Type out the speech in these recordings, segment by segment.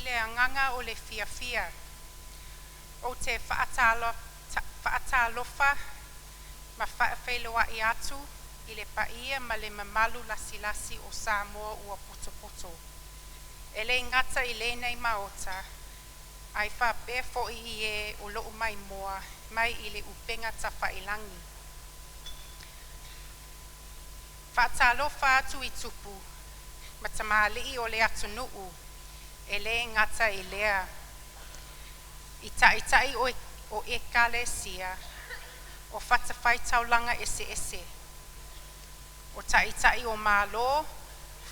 le anganga o le fiafia. O te whaatalofa ma whaawheloa I atu I le paia ma le mamalu lasi o Samoa ua poto. E le ngata I le nei maota, ai whapea fo I e o loo mai moa, mai I le upenga ta whailangi. Whaatalofa atu I tupu, ma tamālii o le atunuu, e le ngata I lea. I tai o ekalesia, o whatawhai taulanga ese. O tai o malo,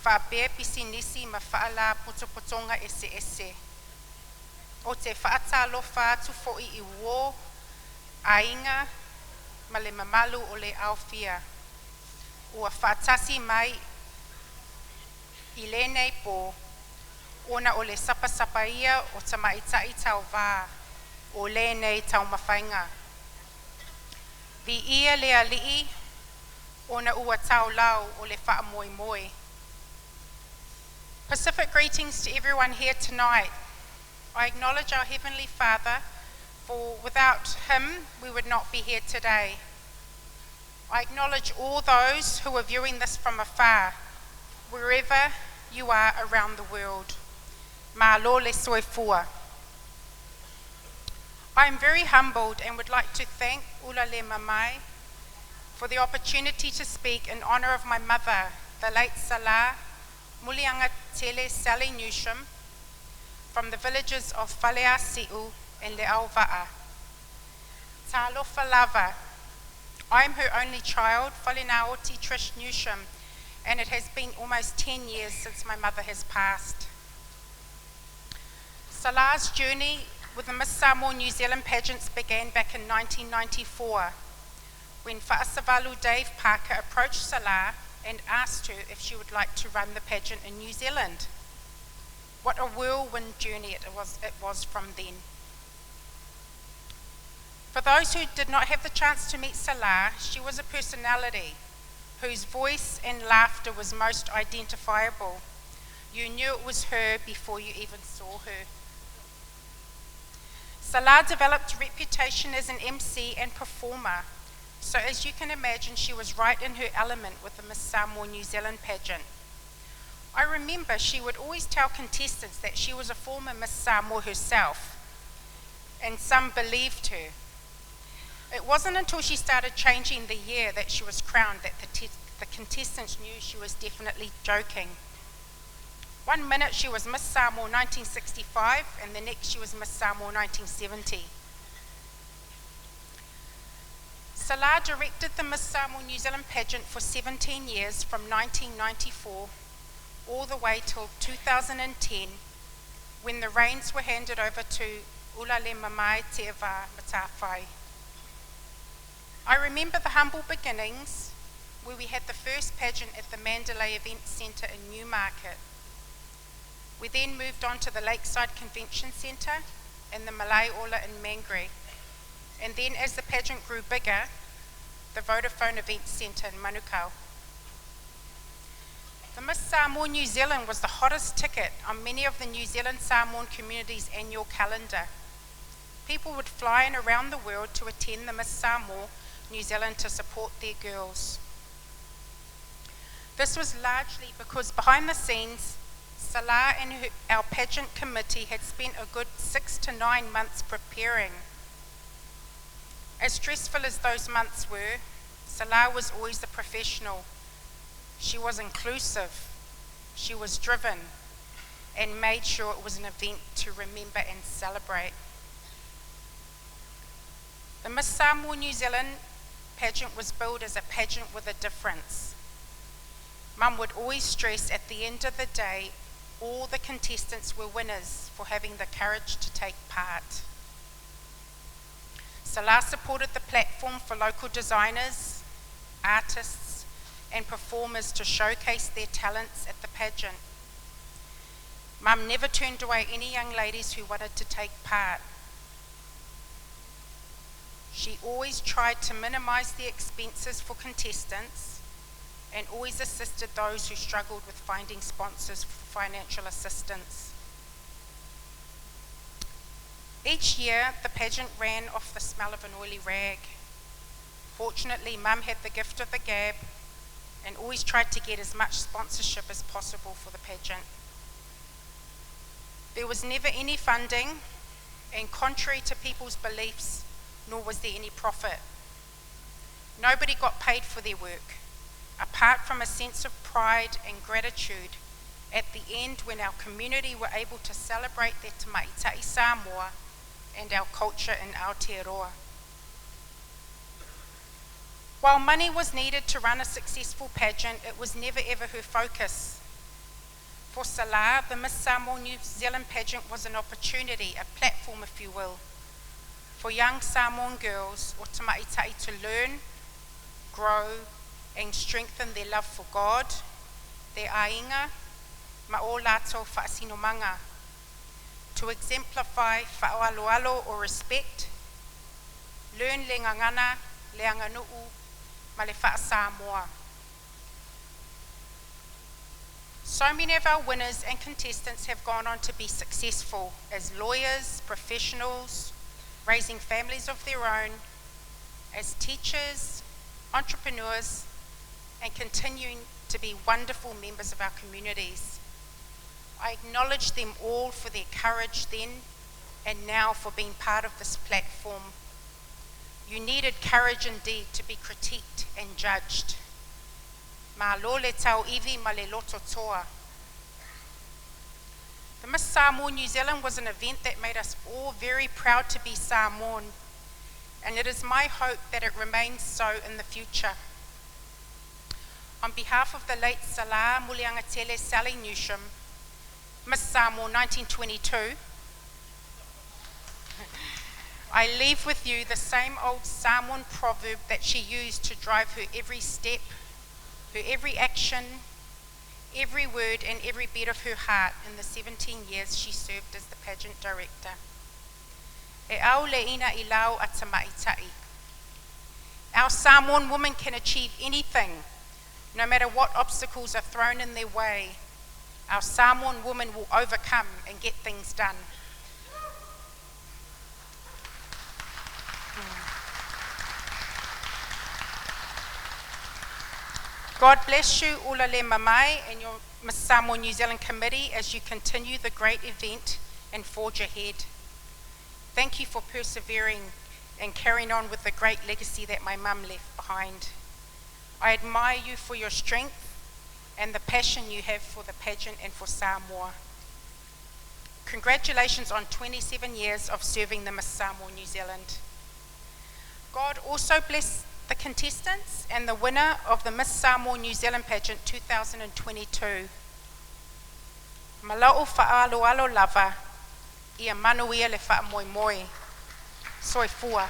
whapea pisinisi ma whaala potopotonga ese. O te whaatalofa atu fo'i I uo, ainga, ma le mamalu o le aofia. Ua whaatasi mai I le nei po, ona o le sapa ia o tamaitai tau wā, o le nei tau mawhainga. Vi ia le alii, ona ua tau lau o le wha moi. Pacific greetings to everyone here tonight. I acknowledge our Heavenly Father, for without Him we would not be here today. I acknowledge all those who are viewing this from afar, wherever you are around the world. Malo le soifua. I am very humbled and would like to thank Ula le Mamai for the opportunity to speak in honor of my mother, the late Sala, Mulianga Tele Sally Newsham, from the villages of Faleaoti and Leauva'a. Talofa lava. I am her only child, Falenaoti Trish Newsham, and it has been almost 10 years since my mother has passed. Sala's journey with the Miss Samoa New Zealand pageants began back in 1994, when Whaasavalu Dave Parker approached Sala and asked her if she would like to run the pageant in New Zealand. What a whirlwind journey it was from then. For those who did not have the chance to meet Sala, she was a personality whose voice and laughter was most identifiable. You knew it was her before you even saw her. Sala developed a reputation as an MC and performer, so as you can imagine, she was right in her element with the Miss Samoa New Zealand pageant. I remember she would always tell contestants that she was a former Miss Samoa herself, and some believed her. It wasn't until she started changing the year that she was crowned that the contestants knew she was definitely joking. One minute she was Miss Samoa 1965 and the next she was Miss Samoa 1970. Sala directed the Miss Samoa New Zealand pageant for 17 years from 1994 all the way till 2010, when the reins were handed over to Ula le Mamai Te Wā Matawhai. I remember the humble beginnings where we had the first pageant at the Mandalay Event Centre in Newmarket. We then moved on to the Lakeside Convention Centre and the Malay Ola in Mangere. And then as the pageant grew bigger, the Vodafone Event Centre in Manukau. The Miss Samoa New Zealand was the hottest ticket on many of the New Zealand Samoan community's annual calendar. People would fly in around the world to attend the Miss Samoa New Zealand to support their girls. This was largely because behind the scenes, Sala and our pageant committee had spent a good 6 to 9 months preparing. As stressful as those months were, Sala was always a professional. She was inclusive, she was driven, and made sure it was an event to remember and celebrate. The Miss Samoa New Zealand pageant was billed as a pageant with a difference. Mum would always stress at the end of the day, all the contestants were winners for having the courage to take part. Sala supported the platform for local designers, artists, and performers to showcase their talents at the pageant. Mum never turned away any young ladies who wanted to take part. She always tried to minimise the expenses for contestants and always assisted those who struggled with finding sponsors for financial assistance. Each year, the pageant ran off the smell of an oily rag. Fortunately, Mum had the gift of the gab and always tried to get as much sponsorship as possible for the pageant. There was never any funding, and contrary to people's beliefs, nor was there any profit. Nobody got paid for their work, apart from a sense of pride and gratitude at the end when our community were able to celebrate their tamaita'i Samoa and our culture in Aotearoa. While money was needed to run a successful pageant, it was never ever her focus. For Sala, the Miss Samoa New Zealand pageant was an opportunity, a platform if you will, for young Samoan girls or tamaita'i to learn, grow and strengthen their love for God, their ainga, ma o lātou whaasinomanga, to exemplify whaoaloalo or respect, learn le ngangana, le anganuu, ma le Samoa. So many of our winners and contestants have gone on to be successful as lawyers, professionals, raising families of their own, as teachers, entrepreneurs, and continuing to be wonderful members of our communities. I acknowledge them all for their courage then and now for being part of this platform. You needed courage indeed to be critiqued and judged. Ma lo le tau iwi ma le loto toa. The Miss Samoa New Zealand was an event that made us all very proud to be Samoan, and it is my hope that it remains so in the future. On behalf of the late Sala Muliangatele Sally Newsham, Miss Samoa 1922, I leave with you the same old Samoan proverb that she used to drive her every step, her every action, every word and every beat of her heart in the 17 years she served as the pageant director. E au le ina I lau a tamaita'i. Our Samoan women can achieve anything, no matter what obstacles are thrown in their way. Our Samoan women will overcome and get things done. God bless you, Ula le Mamai, and your Miss Samoa New Zealand committee as you continue the great event and forge ahead. Thank you for persevering and carrying on with the great legacy that my mum left behind. I admire you for your strength and the passion you have for the pageant and for Samoa. Congratulations on 27 years of serving the Miss Samoa New Zealand. God also bless the contestants and the winner of the Miss Samoa New Zealand pageant 2022. Mala'o wha'aloalo lava, ia manuia le wha'amoemoe. Soifua.